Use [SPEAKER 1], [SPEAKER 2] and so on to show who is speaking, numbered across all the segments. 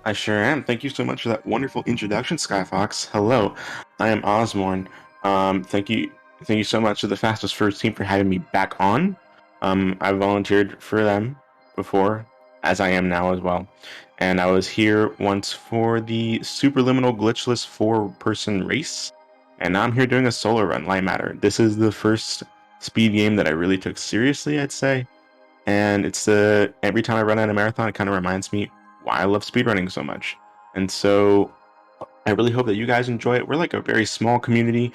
[SPEAKER 1] I sure am. Thank you so much for that wonderful introduction, Skyfox. Hello, I am Ozmourn. Thank you so much to the Fastest First team for having me back on. I volunteered for them before, as I am now as well, and I was here once for the Superliminal Glitchless four-person race, and now I'm here doing a solo run, Lightmatter. This is the first speed game that I really took seriously, I'd say, and it's the every time I run out a marathon, it kind of reminds me why I love speedrunning so much. And so I really hope that you guys enjoy it. We're like a very small community.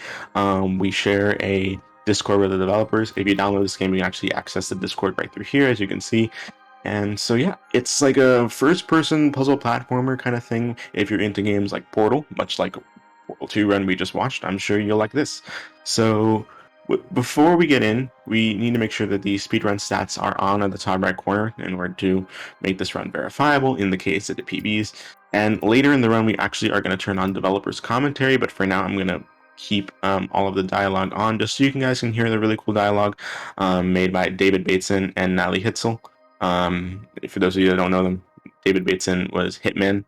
[SPEAKER 1] We share a Discord with the developers. If you download this game, you can actually access the Discord right through here, as you can see. And so yeah, it's like a first-person puzzle platformer kind of thing. If you're into games like Portal, much like Portal 2 run we just watched, I'm sure you'll like this. So before we get in, we need to make sure that the speedrun stats are on at the top right corner in order to make this run verifiable in the case of the PBs. And later in the run, we actually are going to turn on developers commentary, but for now, I'm going to keep all of the dialogue on just so you guys can hear the really cool dialogue made by David Bateson and Natalie Hitzel. For those of you that don't know them, David Bateson was Hitman,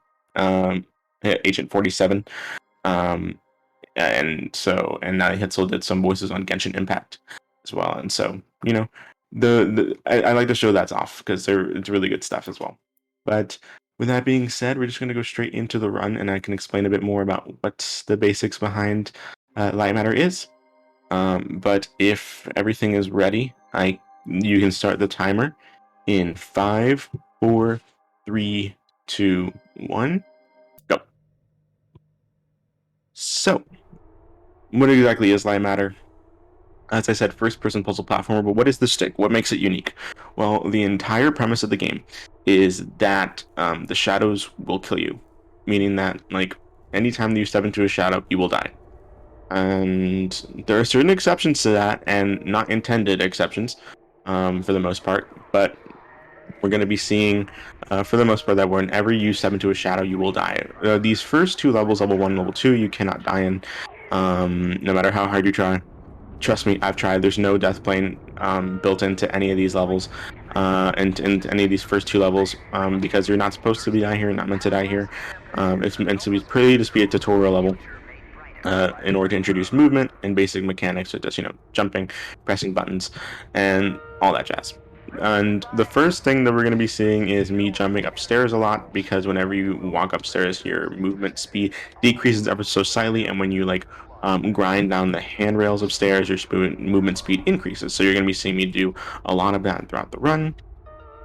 [SPEAKER 1] Agent 47. And Natalie Hitzel did some voices on Genshin Impact as well. And so, I like to show that's off because it's really good stuff as well. But with that being said, we're just going to go straight into the run, and I can explain a bit more about what the basics behind Lightmatter is. But if everything is ready, you can start the timer in 5, 4, 3, 2, 1, go. So, what exactly is Lightmatter? As I said, first-person puzzle platformer, but what is the stick? What makes it unique? Well, the entire premise of the game is that the shadows will kill you, meaning that, like, anytime you step into a shadow, you will die. And there are certain exceptions to that, and not intended exceptions, for the most part, but we're going to be seeing, for the most part, that whenever you step into a shadow, you will die. These first two levels, level 1 and level 2, you cannot die in, no matter how hard you try. Trust me, I've tried. There's no death plane built into any of these levels, and any of these first two levels, because you're not supposed to be die here, not meant to die here. It's meant to be just be a tutorial level, in order to introduce movement and basic mechanics, such as jumping, pressing buttons, and all that jazz. And the first thing that we're going to be seeing is me jumping upstairs a lot, because whenever you walk upstairs, your movement speed decreases ever so slightly, and when you grind down the handrails upstairs, your movement speed increases. So you're going to be seeing me do a lot of that throughout the run.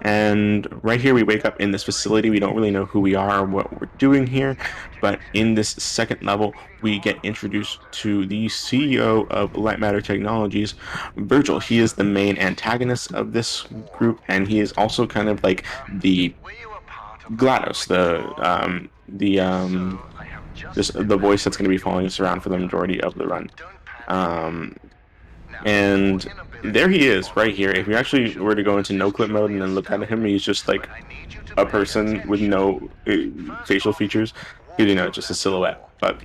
[SPEAKER 1] And right here, we wake up in this facility. We don't really know who we are or what we're doing here, but in this second level, we get introduced to the CEO of Lightmatter Technologies, Virgil. He is the main antagonist of this group, and he is also kind of like the GLaDOS, just the voice that's going to be following us around for the majority of the run. And there he is, right here. If you actually were to go into no clip mode and then look at him, he's just like a person with no facial features. Just a silhouette. But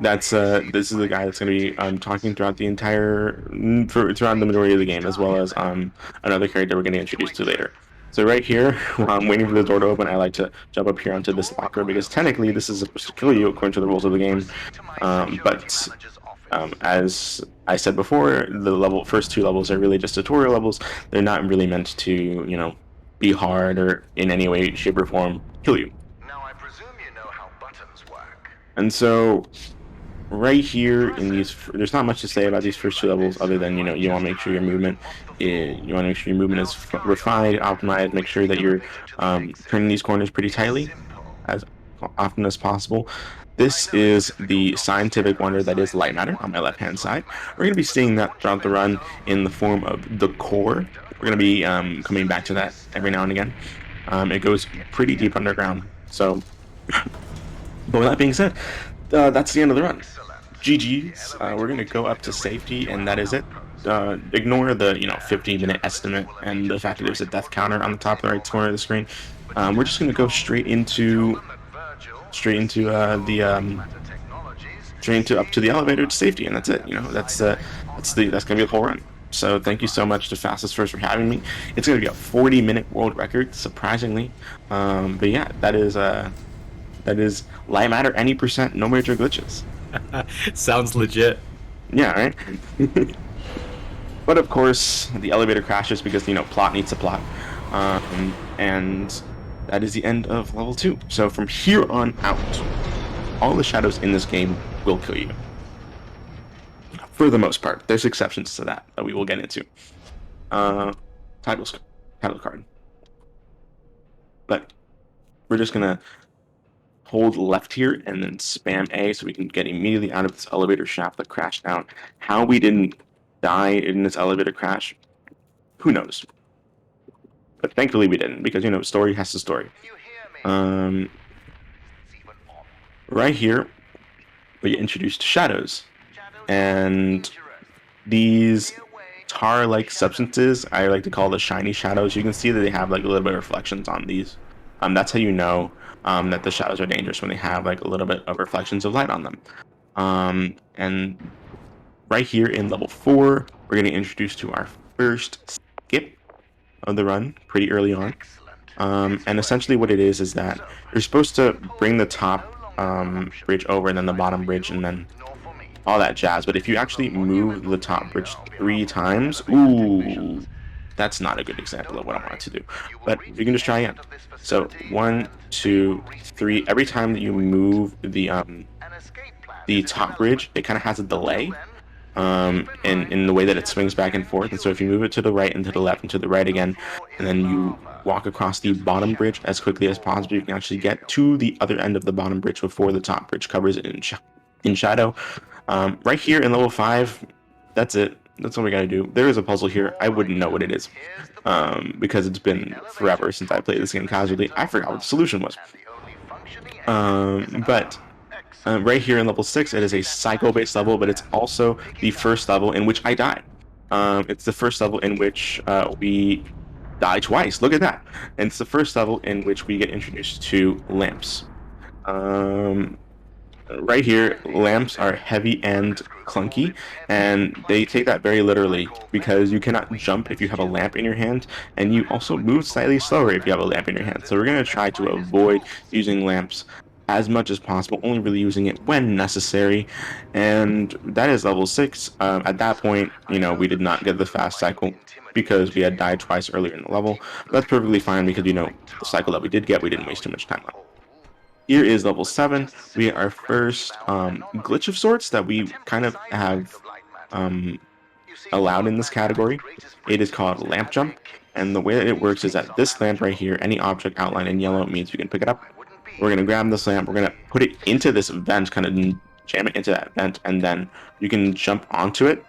[SPEAKER 1] this is the guy that's going to be talking throughout the throughout the majority of the game, as well as another character we're going to introduce to later. So right here, while I'm waiting for the door to open, I like to jump up here onto this locker, because technically this is supposed to kill you according to the rules of the game. But as I said before, the first two levels are really just tutorial levels. They're not really meant to, be hard or in any way, shape, or form kill you.
[SPEAKER 2] Now I presume you know how buttons work.
[SPEAKER 1] And so, right here in there's not much to say about these first two levels, other than you want to make sure your movement is refined, optimized. Make sure that you're turning these corners pretty tightly, as often as possible. This is the scientific wonder that is Lightmatter on my left-hand side. We're going to be seeing that throughout the run in the form of the core. We're going to be coming back to that every now and again. It goes pretty deep underground. So, but with that being said, that's the end of the run. GG's. We're going to go up to safety, and that is it. Ignore the 15-minute estimate and the fact that there's a death counter on the top right corner of the screen. We're just going to go straight into up to the elevator to safety, and that's it. That's gonna be the whole run. So thank you so much to Fastest First for having me. It's going to be a 40-minute world record, surprisingly. But yeah, that is light matter any percent, no major glitches.
[SPEAKER 3] Sounds legit.
[SPEAKER 1] Yeah, right. But of course, the elevator crashes because plot needs a plot, and that is the end of level 2. So from here on out, all the shadows in this game will kill you. For the most part, there's exceptions to that we will get into. Uh, title title card, but we're just gonna hold left here and then spam A so we can get immediately out of this elevator shaft that crashed out. How we didn't die in this elevator crash, who knows? But thankfully we didn't, because story has a story. Right here we get introduced to shadows, and these tar-like substances, I like to call the shiny shadows. You can see that they have like a little bit of reflections on these. That's how you know that the shadows are dangerous, when they have like a little bit of reflections of light on them. And right here in level 4, we're getting introduced to our first skip of the run pretty early on. And essentially what it is that you're supposed to bring the top bridge over, and then the bottom bridge, and then all that jazz. But if you actually move the top bridge 3 times, ooh, that's not a good example of what I wanted to do. But you can just try again. So 1, 2, 3. Every time that you move the top bridge, it kind of has a delay in the way that it swings back and forth. And so if you move it to the right and to the left and to the right again, and then you walk across the bottom bridge as quickly as possible, you can actually get to the other end of the bottom bridge before the top bridge covers it in shadow. Right here in level 5, that's it. That's all we gotta do. There is a puzzle here. I wouldn't know what it is, because it's been forever since I played this game casually. I forgot what the solution was. But right here in level 6, it is a cycle-based level, but it's also the first level in which I died. It's the first level in which we die twice. Look at that. And it's the first level in which we get introduced to lamps. Right here, lamps are heavy and clunky, and they take that very literally, because you cannot jump if you have a lamp in your hand, and you also move slightly slower if you have a lamp in your hand. So we're going to try to avoid using lamps as much as possible, only really using it when necessary, and that is level 6. At that point, we did not get the fast cycle because we had died twice earlier in the level. That's perfectly fine, because the cycle that we did get, we didn't waste too much time on. Here is level 7. We get our first glitch of sorts that we kind of have allowed in this category. It is called lamp jump, and the way that it works is that this lamp right here, any object outlined in yellow, means you can pick it up. We're going to grab this lamp, we're going to put it into this vent, kind of jam it into that vent, and then you can jump onto it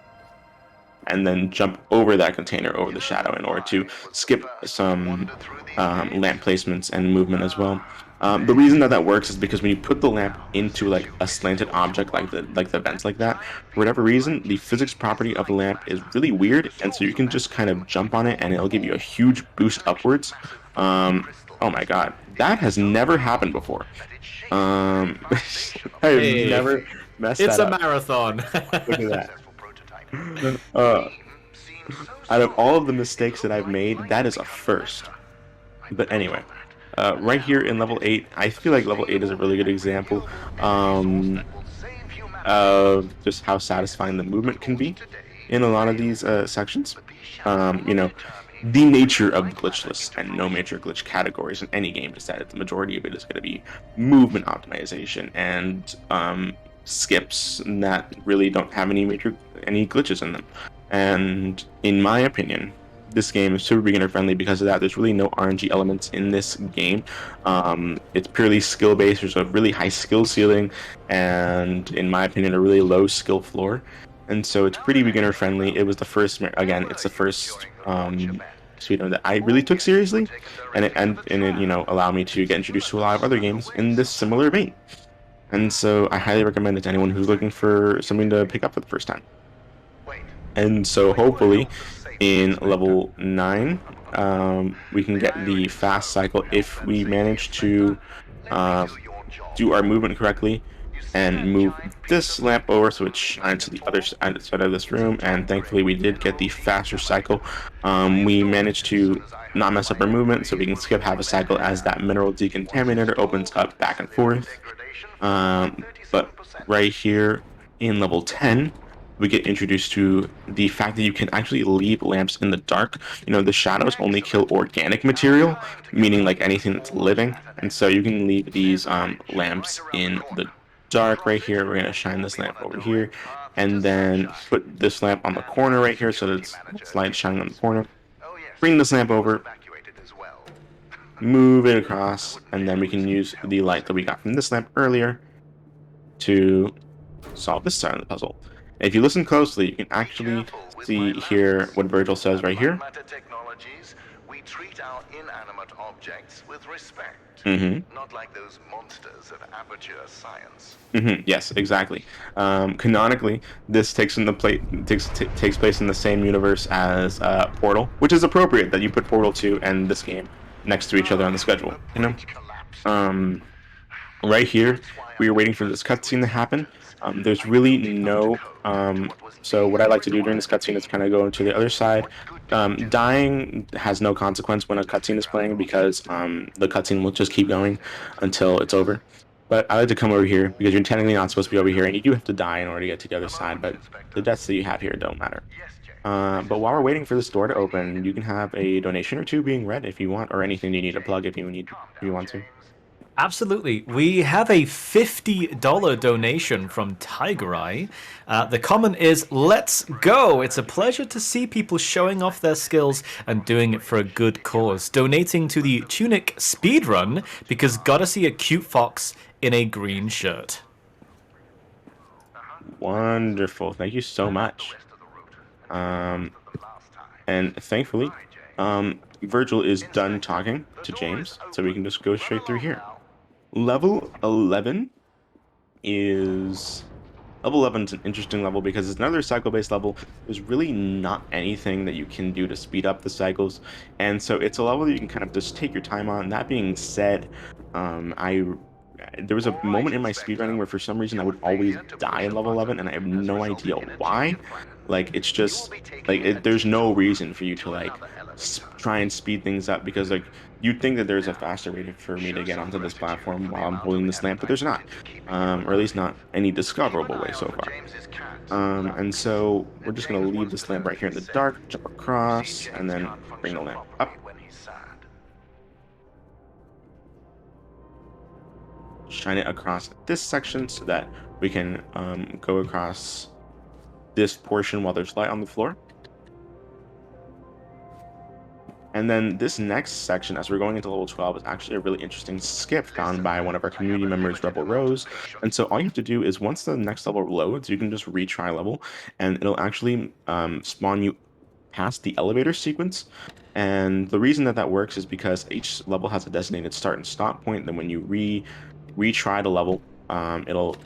[SPEAKER 1] and then jump over that container, over the shadow, in order to skip some lamp placements and movement as well. The reason that works is because when you put the lamp into like a slanted object, like the vents like that, for whatever reason, the physics property of the lamp is really weird, and so you can just kind of jump on it, and it'll give you a huge boost upwards. Oh my god, that has never happened before. I have
[SPEAKER 3] Hey,
[SPEAKER 1] never messed
[SPEAKER 3] it's
[SPEAKER 1] that
[SPEAKER 3] a
[SPEAKER 1] up.
[SPEAKER 3] marathon.
[SPEAKER 1] Look at that. Uh, Out of all of the mistakes that I've made, that is a first. But anyway, right here in level 8, I feel like level 8 is a really good example of just how satisfying the movement can be in a lot of these sections. The nature of glitchless and no major glitch categories in any game is that the majority of it is going to be movement optimization and skips that really don't have any glitches in them. And in my opinion, this game is super beginner friendly because of that. There's really no RNG elements in this game. It's purely skill based. There's a really high skill ceiling, and in my opinion, a really low skill floor. And so it's pretty beginner friendly. It was the first, again, it's the first speedrun that I really took seriously, and it allowed me to get introduced to a lot of other games in this similar vein. And so I highly recommend it to anyone who's looking for something to pick up for the first time. And so hopefully in level 9, we can get the fast cycle if we manage to do our movement correctly. and move this lamp over so it shines to the other side of this room. And thankfully, we did get the faster cycle. We managed to not mess up our movement, so we can skip half a cycle as that mineral decontaminator opens up back and forth. But right here in level 10, we get introduced to the fact that you can actually leave lamps in the dark. The shadows only kill organic material, meaning like anything that's living. And so you can leave these lamps in the dark right here. We're going to shine this lamp over here and then put this lamp on the corner right here so that it's light shining on the corner. Bring this lamp over, move it across, and then we can use the light that we got from this lamp earlier to solve this side of the puzzle. And if you listen closely, you can actually see here what Virgil says right here.
[SPEAKER 2] Lightmatter technologies, we treat our inanimate objects with respect. Not like those monsters of aperture science.
[SPEAKER 1] Yes, exactly. Canonically, this takes place in the same universe as Portal, which is appropriate that you put Portal 2 and this game next to each other on the schedule. Right here, we are waiting for this cutscene to happen. There's really no. So what I like to do during this cutscene is kind of go to the other side. Dying has no consequence when a cutscene is playing because the cutscene will just keep going until it's over. But I like to come over here because you're technically not supposed to be over here, and you do have to die in order to get to the other side. But the deaths that you have here don't matter. But while we're waiting for this door to open, you can have a donation or two being read if you want, or anything you need to plug if you want to.
[SPEAKER 3] Absolutely. We have a $50 donation from Tiger Eye. The comment is, "Let's go. It's a pleasure to see people showing off their skills and doing it for a good cause. Donating to the Tunic speedrun because gotta see a cute fox in a green shirt."
[SPEAKER 1] Wonderful. Thank you so much. And thankfully, Virgil is done talking to James, so we can just go straight through here. Level 11 is Level 11 is an interesting level because it's another cycle-based level. There's really not anything that you can do to speed up the cycles, and so it's a level that you can kind of just take your time on. That being said, I there was a moment in my speedrunning where for some reason I would always die in level 11, and I have no idea why. Like it's just there's no reason for you to like try and speed things up because like you'd think that there's a faster way for me to get onto this platform while I'm holding this lamp, but there's not, or at least not any discoverable way so far. And so we're just gonna leave this lamp right here in the dark, jump across, and then bring the lamp up. Shine it across this section so that we can go across this portion while there's light on the floor. And then this next section, as we're going into level 12, is actually a really interesting skip found by one of our community members, Rebel Rose. And so all you have to do is once the next level loads, you can just retry level, and it'll actually spawn you past the elevator sequence. And the reason that works is because each level has a designated start and stop point. Then when you retry the level, it'll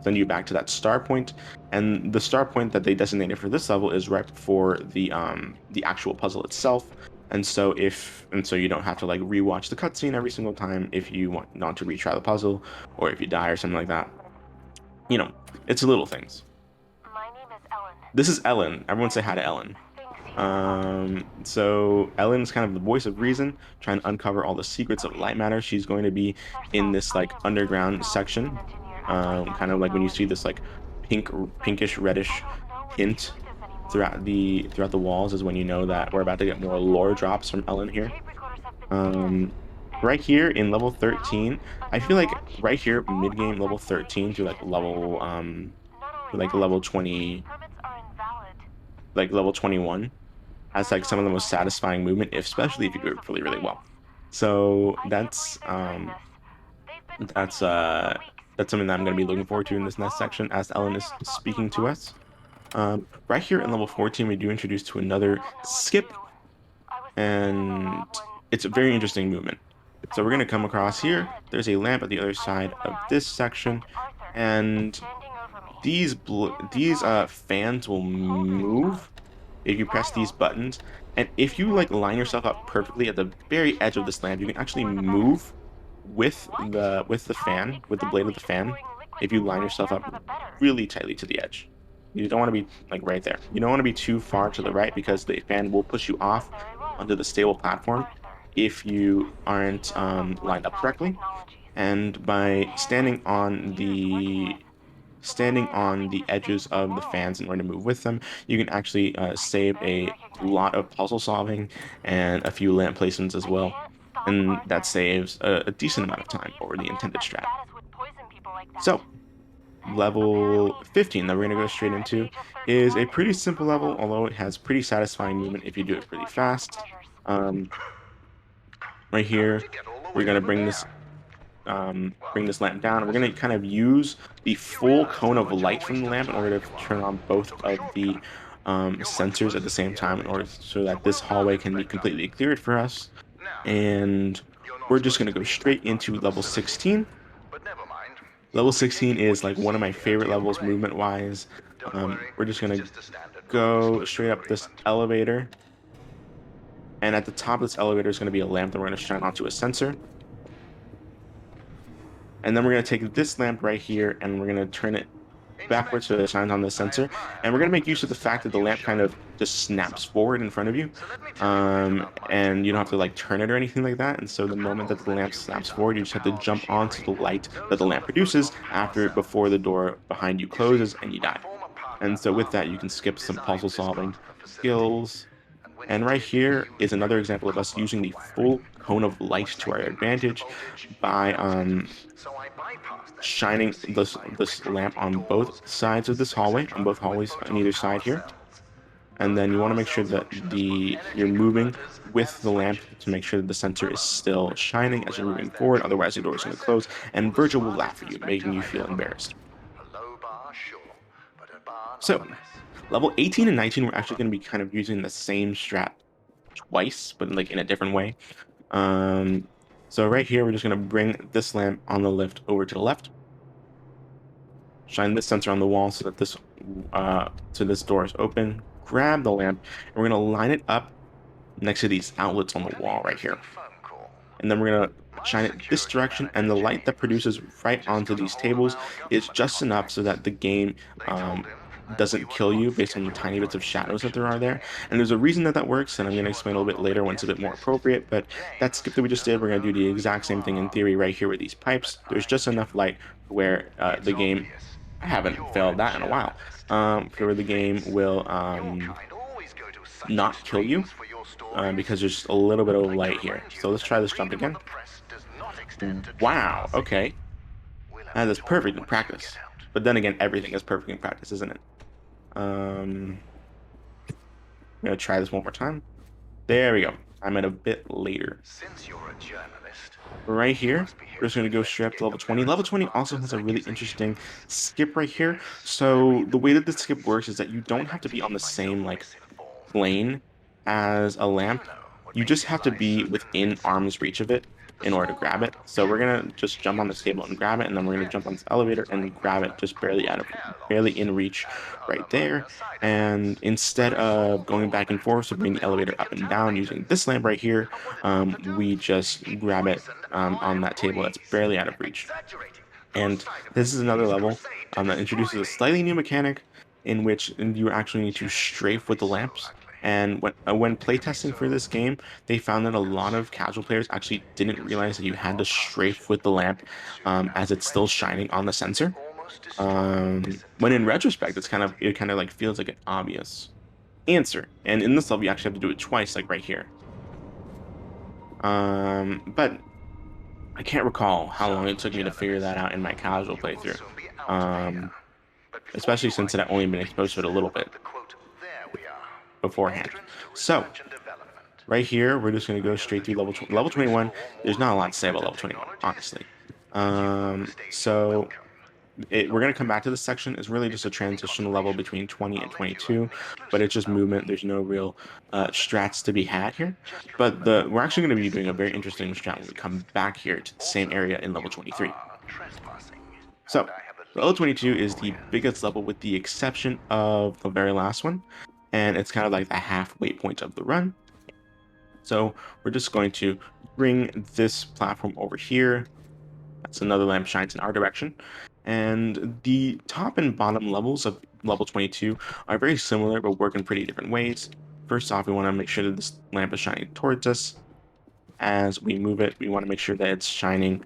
[SPEAKER 1] send you back to that start point, and the start point that they designated for this level is right before the actual puzzle itself. And so you don't have to like rewatch the cutscene every single time if you want not to retry the puzzle, or if you die or something like that. It's little things.
[SPEAKER 4] My name is Ellen.
[SPEAKER 1] This is Ellen. Everyone say hi to Ellen. So Ellen's kind of the voice of reason, trying to uncover all the secrets of Lightmatter. She's going to be in this like underground section, kind of like when you see this like pinkish reddish hint throughout the walls is when you know that we're about to get more lore drops from Ellen here. Right here in level 13, I feel like right here mid game level 13 to like level 20, like level 21 has like some of the most satisfying movement, especially if you do it really, really well. So that's something that I'm going to be looking forward to in this next section as Ellen is speaking to us. Right here in level 14, we do introduce to another skip, and it's a very interesting movement. So we're going to come across here. There's a lamp at the other side of this section, and these fans will move if you press these buttons, and if you like line yourself up perfectly at the very edge of this lamp, you can actually move with the blade of the fan if you line yourself up really tightly to the edge. You don't want to be like right there. You don't want to be too far to the right because the fan will push you off onto the stable platform if you aren't lined up correctly. And by standing on the edges of the fans in order to move with them, you can actually save a lot of puzzle solving and a few lamp placements as well. And that saves a decent amount of time over the intended strat. So, level 15 that we're going to go straight into is a pretty simple level, although it has pretty satisfying movement if you do it pretty fast. Right here, we're going to bring this lamp down. We're going to kind of use the full cone of light from the lamp in order to turn on both of the sensors at the same time in order so that this hallway can be completely cleared for us. And we're just going to go straight into level 16. Level 16 is like one of my favorite levels movement wise. We're just going to go straight up this elevator. And at the top of this elevator is going to be a lamp that we're going to shine onto a sensor. And then we're going to take this lamp right here and we're going to turn it backwards so it shines on the sensor. And we're going to make use of the fact that the lamp kind of just snaps forward in front of you. And you don't have to like turn it or anything like that. And so the moment that the lamp snaps forward, you just have to jump onto the light that the lamp produces before the door behind you closes and you die. And so with that, you can skip some puzzle solving skills. And right here is another example of us using the full cone of light to our advantage by shining this lamp on both sides of this hallway, on both hallways on either side here. And then you want to make sure that you're moving with the lamp to make sure that the sensor is still shining as you're moving forward. Otherwise, the door is going to close, and Virgil will laugh at you, making you feel embarrassed. So, level 18 and 19, we're actually going to be kind of using the same strat twice, but like in a different way. So right here, we're just going to bring this lamp on the lift over to the left. Shine this sensor on the wall so that this door is open. Grab the lamp, and we're going to line it up next to these outlets on the wall right here. And then we're going to shine it this direction, and the light that produces right onto these tables is just enough so that the game doesn't kill you based on the tiny bits of shadows that there are there. And there's a reason that works, and I'm going to explain a little bit later when it's a bit more appropriate, but that skip that we just did, we're going to do the exact same thing in theory right here with these pipes. There's just enough light where the game, I haven't failed that in a while, where the game will not kill you because there's just a little bit of light here. So let's try this jump again. Wow, okay. That is perfect in practice. But then again, everything is perfect in practice, isn't it? I'm gonna try this one more time. There we go. I'm at a bit later.
[SPEAKER 2] Since you're a journalist,
[SPEAKER 1] right here, we're just gonna go straight up to level 20. Level 20 also has a really interesting skip right here. So the way that the skip works is that you don't have to be on the same like plane as a lamp. You just have to be within arm's reach of it in order to grab it. So we're gonna just jump on this table and grab it, and then we're gonna jump on this elevator and grab it just barely in reach right there. And instead of going back and forth, so bring the elevator up and down using this lamp right here, we just grab it on that table that's barely out of reach. And this is another level that introduces a slightly new mechanic in which you actually need to strafe with the lamps. And when playtesting for this game, they found that a lot of casual players actually didn't realize that you had to strafe with the lamp as it's still shining on the sensor. When in retrospect, it kind of like feels like an obvious answer. And in this level, you actually have to do it twice, like right here. But I can't recall how long it took me to figure that out in my casual playthrough. Especially since it had only been exposed to it a little bit beforehand. So, right here, we're just going to go straight through level 21. There's not a lot to say about level 21, honestly. So, we're going to come back to this section. It's really just a transitional level between 20 and 22, but it's just movement. There's no real strats to be had here. But we're actually going to be doing a very interesting strat when we come back here to the same area in level 23. So, level 22 is the biggest level with the exception of the very last one, and it's kind of like the halfway point of the run. So we're just going to bring this platform over here. That's another lamp shines in our direction. And the top and bottom levels of level 22 are very similar, but work in pretty different ways. First off, we want to make sure that this lamp is shining towards us. As we move it, we want to make sure that it's shining,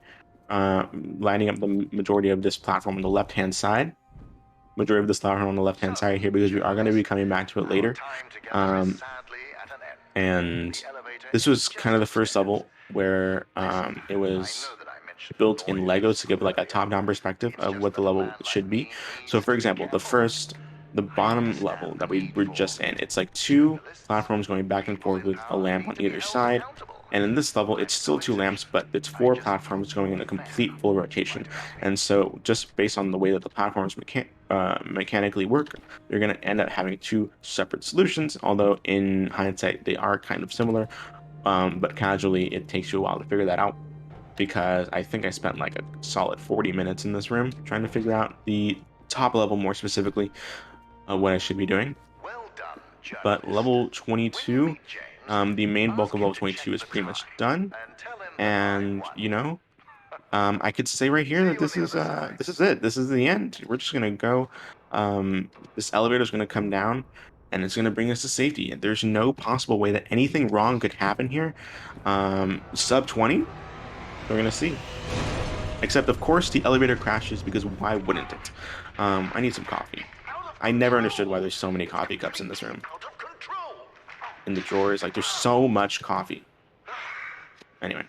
[SPEAKER 1] lining up the majority of this platform on the left-hand side. Majority of this platform on the left-hand side here, because we are going to be coming back to it later. And this was kind of the first level where it was built in Legos to give like a top-down perspective of what the level should be. So for example, the bottom level that we were just in, it's like two platforms going back and forth with a lamp on either side. And in this level, it's still two lamps, but it's four platforms going in a complete full rotation. And so just based on the way that the platforms mechanically work, you're going to end up having two separate solutions, although in hindsight, they are kind of similar. But casually, it takes you a while to figure that out, because I think I spent like a solid 40 minutes in this room trying to figure out the top level, more specifically, what I should be doing. But level 22, the main bulk of level 22 is pretty much done. And, I could say right here that this is it. This is the end. We're just gonna go. This elevator is gonna come down, and it's gonna bring us to safety. And there's no possible way that anything wrong could happen here. Sub 20, we're gonna see. Except of course the elevator crashes, because why wouldn't it? I need some coffee. I never understood why there's so many coffee cups in this room. In the drawers, like there's so much coffee. Anyway,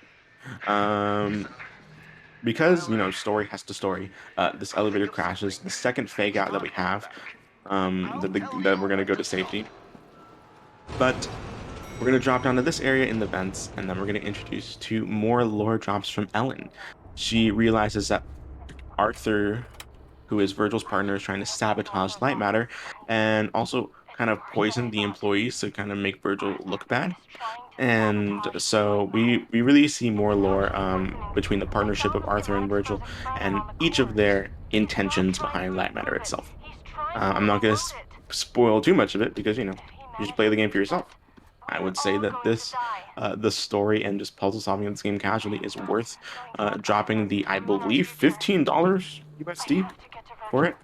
[SPEAKER 1] because story has to story. This elevator crashes. The second fake out that we have, that we're gonna go to safety. But we're gonna drop down to this area in the vents, and then we're gonna introduce two more lore drops from Ellen. She realizes that Arthur, who is Virgil's partner, is trying to sabotage Lightmatter, and also kind of poison the employees to kind of make Virgil look bad. And so we really see more lore between the partnership of Arthur and Virgil, and each of their intentions behind Lightmatter itself. I'm not going to spoil too much of it, because you should play the game for yourself. I would say that the story and just puzzle solving in this game casually is worth dropping the, I believe, $15 USD for it.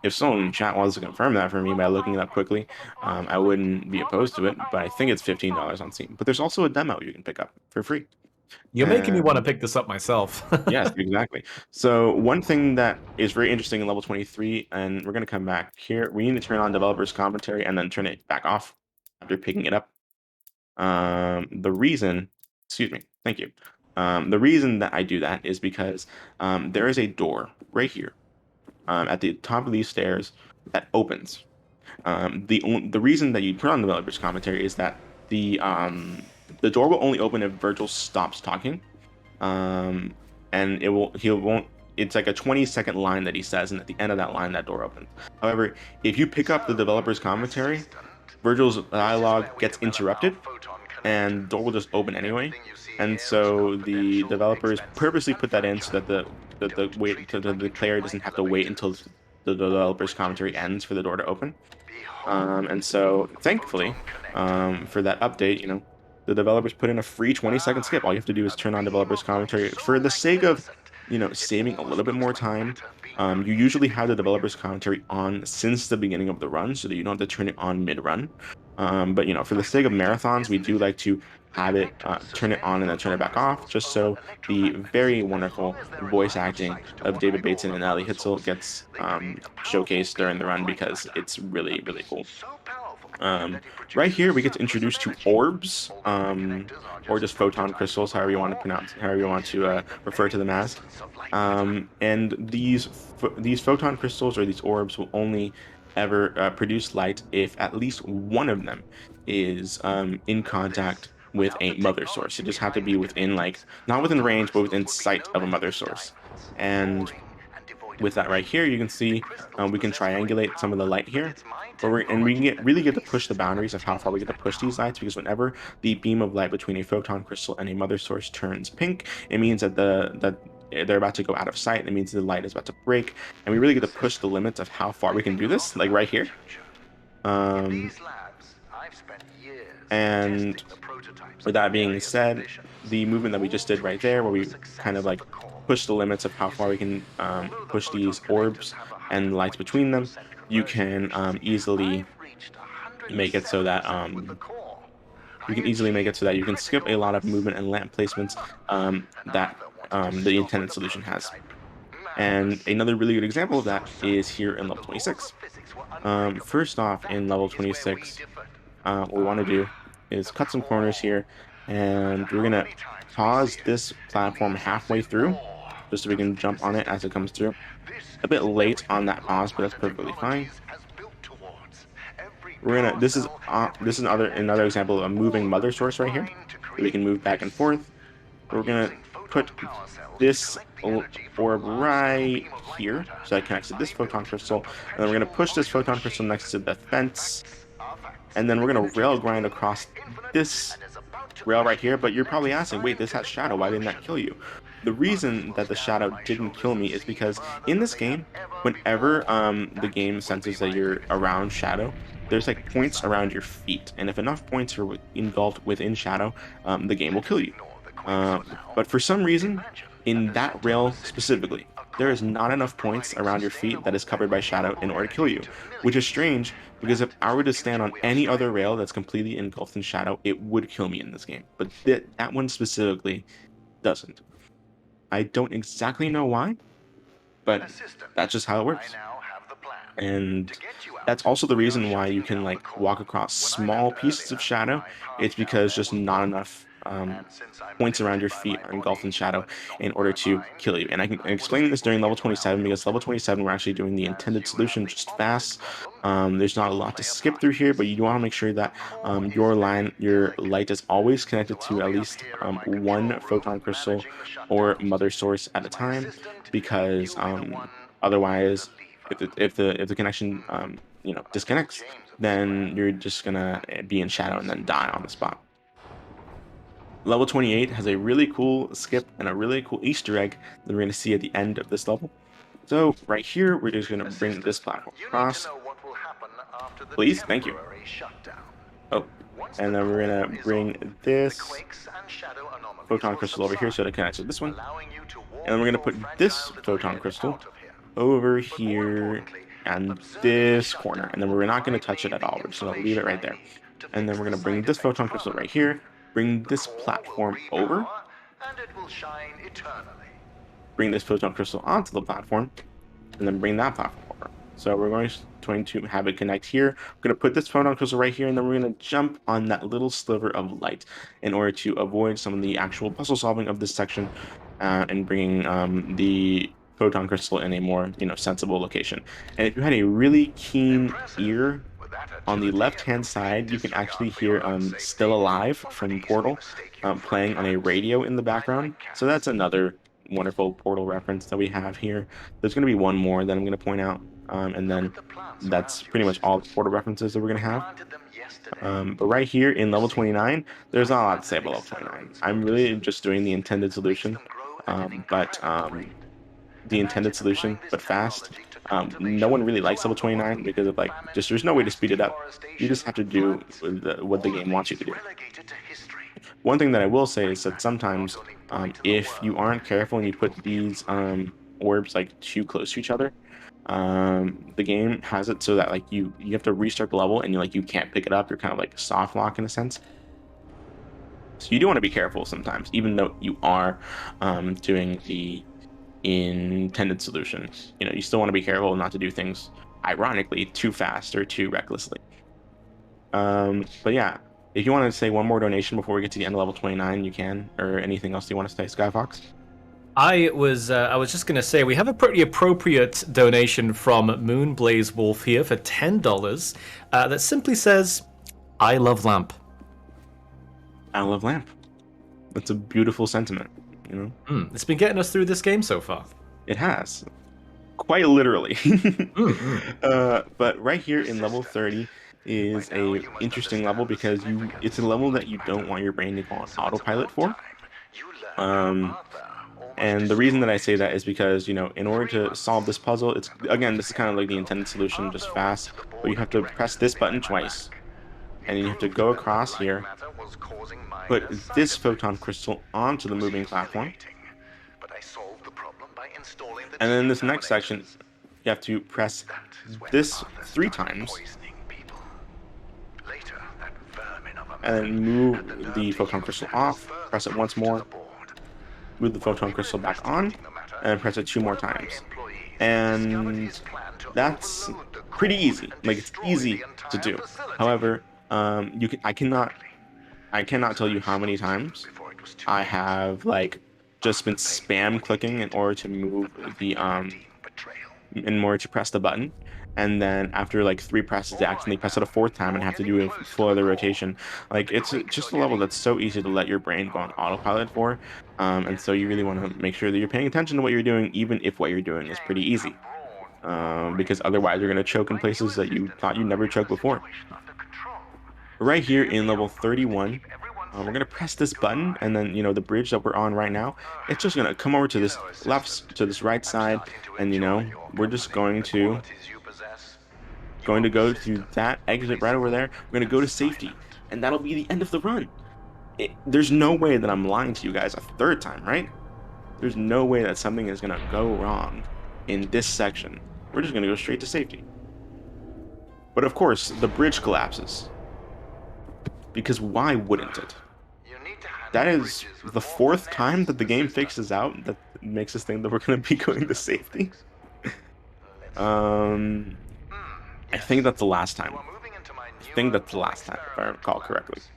[SPEAKER 1] If someone in chat wants to confirm that for me by looking it up quickly, I wouldn't be opposed to it, but I think it's $15 on Steam. But there's also a demo you can pick up for free.
[SPEAKER 3] You're making me want to pick this up myself.
[SPEAKER 1] Yes, exactly. So one thing that is very interesting in level 23, and we're going to come back here, we need to turn on developers commentary and then turn it back off after picking it up. The reason, excuse me, thank you. The reason that I do that is because there is a door right here at the top of these stairs that opens. The reason that you turn on developers commentary is that the door will only open if Virgil stops talking, and he won't. It's like a 20-second line that he says, and at the end of that line, that door opens. However, if you pick up the developers commentary, Virgil's dialogue gets interrupted, and the door will just open anyway. And so the developers purposely put that in so that the player doesn't have to wait until the developer's commentary ends for the door to open. And so thankfully, for that update, the developers put in a free 20-second skip. All you have to do is turn on developers commentary for the sake of, saving a little bit more time. You usually have the developers commentary on since the beginning of the run, so that you don't have to turn it on mid-run. But for the sake of marathons, we do like to have it turn it on and then turn it back off, just so the very wonderful voice acting of David Bateson and Ali Hitzel gets showcased during the run, because it's really, really cool. Right here we get to introduce two orbs, or just photon crystals, however you want to refer to them as. And these photon crystals, or these orbs, will only ever produce light if at least one of them is in contact with a mother source. It just have to be within, not within range, but within sight of a mother source. And with that right here, you can see we can triangulate some of the light here, and we can really get to push the boundaries of how far we get to push these lights, because whenever the beam of light between a photon crystal and a mother source turns pink, it means that they're about to go out of sight. It means the light is about to break, and we really get to push the limits of how far we can do this, like right here. And with that being said, the movement that we just did right there, where we kind of like push the limits of how far we can push these orbs and lights between them, you can easily make it so that you can skip a lot of movement and lamp placements that the intended solution has. And another really good example of that is here in level 26. First off, in level 26, what we want to do is cut some corners here, and we're gonna pause this platform halfway through, just so we can jump on it as it comes through. A bit late on that pause, but that's perfectly fine. We're gonna. This is another example of a moving mother source right here, that we can move back and forth. We're gonna put this orb right here, so that connects to this photon crystal, and then we're gonna push this photon crystal next to the fence, and then we're gonna rail grind across this rail right here. But you're probably asking, wait, this has shadow, why didn't that kill you? The reason that the shadow didn't kill me is because in this game, whenever the game senses that you're around shadow, there's like points around your feet, and if enough points are engulfed within shadow, the game will kill you. But for some reason, in that rail specifically, there is not enough points around your feet that is covered by shadow in order to kill you, which is strange because if I were to stand on any other rail that's completely engulfed in shadow, it would kill me in this game. But that one specifically doesn't. I don't exactly know why, but that's just how it works. And that's also the reason why you can like walk across small pieces of shadow. It's because just not enough points around your feet are engulfed in shadow in order to kill you. And I can explain this during level 27, because level 27 we're actually doing the intended solution just fast. There's not a lot to skip through here, but you want to make sure that your light is always connected to at least one photon crystal or mother source at a time, because otherwise, if the connection disconnects, then you're just gonna be in shadow and then die on the spot. Level 28 has a really cool skip and a really cool Easter egg that we're going to see at the end of this level. So right here, we're just going to bring this platform across. Please, thank you. Oh, and then we're going to bring this photon crystal over here so it connects with this one. And then we're going to put this photon crystal over here and this corner. And then we're not going to touch it at all. We're just going to leave it right there. And then we're going to bring this photon crystal right here, bring this platform over, bring this photon crystal onto the platform, and then bring that platform over. So we're going to have it connect here. We're going to put this photon crystal right here, and then we're going to jump on that little sliver of light in order to avoid some of the actual puzzle solving of this section, and bringing the photon crystal in a more sensible location. And if you had a really keen ear, on the left-hand side, you can actually hear Still Alive from Portal playing on a radio in the background. So that's another wonderful Portal reference that we have here. There's going to be one more that I'm going to point out, and then that's pretty much all the Portal references that we're going to have. But right here in level 29, there's not a lot to say about level 29. I'm really just doing the intended solution, but fast. No one really likes level 29 because of there's no way to speed it up. You just have to do what the game wants you to do. One thing that I will say is that sometimes if you aren't careful and you put these orbs too close to each other, the game has it so that you have to restart the level and you can't pick it up. You're kind of like soft lock in a sense. So you do want to be careful sometimes, even though you are doing the intended solution. You still want to be careful not to do things ironically too fast or too recklessly. But yeah, if you want to say one more donation before we get to the end of level 29, you can. Or anything else you want to say, Skyfox?
[SPEAKER 3] I was just gonna say we have a pretty appropriate donation from Moonblaze Wolf here for $10 that simply says, "I love Lamp."
[SPEAKER 1] I love Lamp. That's a beautiful sentiment.
[SPEAKER 3] It's been getting us through this game so far.
[SPEAKER 1] It has, quite literally. But right here in level 30 is a interesting level because it's a level that you don't want your brain to go on autopilot for. And the reason that I say that is because in order to solve this puzzle, this is kind of like the intended solution, just fast, but you have to press this button twice. and then you have to go across here,
[SPEAKER 2] Lightmatter was causing
[SPEAKER 1] put
[SPEAKER 2] minor side
[SPEAKER 1] this
[SPEAKER 2] effects.
[SPEAKER 1] photon crystal onto the
[SPEAKER 2] It was
[SPEAKER 1] moving platform,
[SPEAKER 2] humiliating, but I solved the problem by installing the
[SPEAKER 1] and then this next section,
[SPEAKER 2] decontaminators.
[SPEAKER 1] you have to press
[SPEAKER 2] That is when
[SPEAKER 1] this
[SPEAKER 2] Arthur
[SPEAKER 1] 3
[SPEAKER 2] started
[SPEAKER 1] times,
[SPEAKER 2] poisoning people. Later, that vermin of a
[SPEAKER 1] and
[SPEAKER 2] man
[SPEAKER 1] then
[SPEAKER 2] had the
[SPEAKER 1] move
[SPEAKER 2] nerve
[SPEAKER 1] the
[SPEAKER 2] to
[SPEAKER 1] photon
[SPEAKER 2] use
[SPEAKER 1] crystal
[SPEAKER 2] that as
[SPEAKER 1] off,
[SPEAKER 2] further
[SPEAKER 1] press it once
[SPEAKER 2] proof to the
[SPEAKER 1] more,
[SPEAKER 2] board.
[SPEAKER 1] move the
[SPEAKER 2] While
[SPEAKER 1] photon
[SPEAKER 2] we were
[SPEAKER 1] crystal back on,
[SPEAKER 2] investigating the matter,
[SPEAKER 1] and press it 2 more
[SPEAKER 2] one of my
[SPEAKER 1] times.
[SPEAKER 2] employees discovered his
[SPEAKER 1] And
[SPEAKER 2] plan to
[SPEAKER 1] that's
[SPEAKER 2] overload the
[SPEAKER 1] pretty
[SPEAKER 2] core
[SPEAKER 1] easy.
[SPEAKER 2] and
[SPEAKER 1] Like, it's
[SPEAKER 2] destroy the
[SPEAKER 1] easy to
[SPEAKER 2] entire
[SPEAKER 1] do.
[SPEAKER 2] facility.
[SPEAKER 1] However,
[SPEAKER 2] Luckily,
[SPEAKER 1] I
[SPEAKER 2] it
[SPEAKER 1] cannot
[SPEAKER 2] was
[SPEAKER 1] tell you
[SPEAKER 2] very
[SPEAKER 1] how many
[SPEAKER 2] slow steaming
[SPEAKER 1] times
[SPEAKER 2] before it was too
[SPEAKER 1] I
[SPEAKER 2] late.
[SPEAKER 1] have like just been
[SPEAKER 2] Arthur paid for
[SPEAKER 1] spam
[SPEAKER 2] what he
[SPEAKER 1] clicking in
[SPEAKER 2] did,
[SPEAKER 1] order to move
[SPEAKER 2] but nothing
[SPEAKER 1] the
[SPEAKER 2] can redeem betrayal.
[SPEAKER 1] in order to press the button, and then after like 3 presses they
[SPEAKER 2] All
[SPEAKER 1] accidentally
[SPEAKER 2] right
[SPEAKER 1] press it a
[SPEAKER 2] now,
[SPEAKER 1] 4th time and
[SPEAKER 2] you're
[SPEAKER 1] have to
[SPEAKER 2] getting
[SPEAKER 1] do a
[SPEAKER 2] closer to
[SPEAKER 1] full
[SPEAKER 2] the
[SPEAKER 1] other
[SPEAKER 2] core,
[SPEAKER 1] rotation.
[SPEAKER 2] but
[SPEAKER 1] Like,
[SPEAKER 2] the
[SPEAKER 1] it's
[SPEAKER 2] creaks are
[SPEAKER 1] just a level
[SPEAKER 2] getting
[SPEAKER 1] that's so easy to let your brain go on autopilot for, and so you really want to make sure that you're paying attention to what you're doing, even if what you're doing is pretty
[SPEAKER 2] James
[SPEAKER 1] easy,
[SPEAKER 2] Cabron.
[SPEAKER 1] because otherwise you're going to choke in
[SPEAKER 2] My new
[SPEAKER 1] places that you
[SPEAKER 2] assistant
[SPEAKER 1] thought you
[SPEAKER 2] and I
[SPEAKER 1] never
[SPEAKER 2] have the
[SPEAKER 1] choked before.
[SPEAKER 2] situation under control.
[SPEAKER 1] Right here
[SPEAKER 2] Spare
[SPEAKER 1] in
[SPEAKER 2] the
[SPEAKER 1] level
[SPEAKER 2] outpost and
[SPEAKER 1] 31,
[SPEAKER 2] keep everyone
[SPEAKER 1] we're
[SPEAKER 2] safe.
[SPEAKER 1] gonna press this button,
[SPEAKER 2] Goodbye.
[SPEAKER 1] and then the bridge that we're on right now, it's just gonna come over to
[SPEAKER 2] You
[SPEAKER 1] this
[SPEAKER 2] know,
[SPEAKER 1] left,
[SPEAKER 2] assistant,
[SPEAKER 1] to this right
[SPEAKER 2] I'm
[SPEAKER 1] side,
[SPEAKER 2] starting to
[SPEAKER 1] and
[SPEAKER 2] enjoy your
[SPEAKER 1] we're just
[SPEAKER 2] company,
[SPEAKER 1] going
[SPEAKER 2] the
[SPEAKER 1] to
[SPEAKER 2] qualities you possess.
[SPEAKER 1] go
[SPEAKER 2] Your
[SPEAKER 1] through
[SPEAKER 2] system,
[SPEAKER 1] that exit right over there. We're gonna
[SPEAKER 2] and
[SPEAKER 1] go to safety,
[SPEAKER 2] silent.
[SPEAKER 1] and that'll be the end of the run. There's no way that I'm lying to you guys a 3rd time, right? There's no way that something is gonna go wrong in this section. We're just gonna go straight to safety. But of course, the bridge collapses, because why wouldn't it?
[SPEAKER 2] You need to handle
[SPEAKER 1] That is
[SPEAKER 2] bridges with
[SPEAKER 1] the
[SPEAKER 2] more
[SPEAKER 1] 4th time
[SPEAKER 2] finesse,
[SPEAKER 1] that the game
[SPEAKER 2] assistant.
[SPEAKER 1] fixes out that makes us think that we're going to be going to safety.
[SPEAKER 2] Let's see.
[SPEAKER 1] Um, I think
[SPEAKER 2] Yes.
[SPEAKER 1] that's the last
[SPEAKER 2] You
[SPEAKER 1] time.
[SPEAKER 2] are moving into my
[SPEAKER 1] I think
[SPEAKER 2] newer,
[SPEAKER 1] that's the
[SPEAKER 2] more
[SPEAKER 1] last time, if I recall
[SPEAKER 2] experimental
[SPEAKER 1] correctly.
[SPEAKER 2] labs.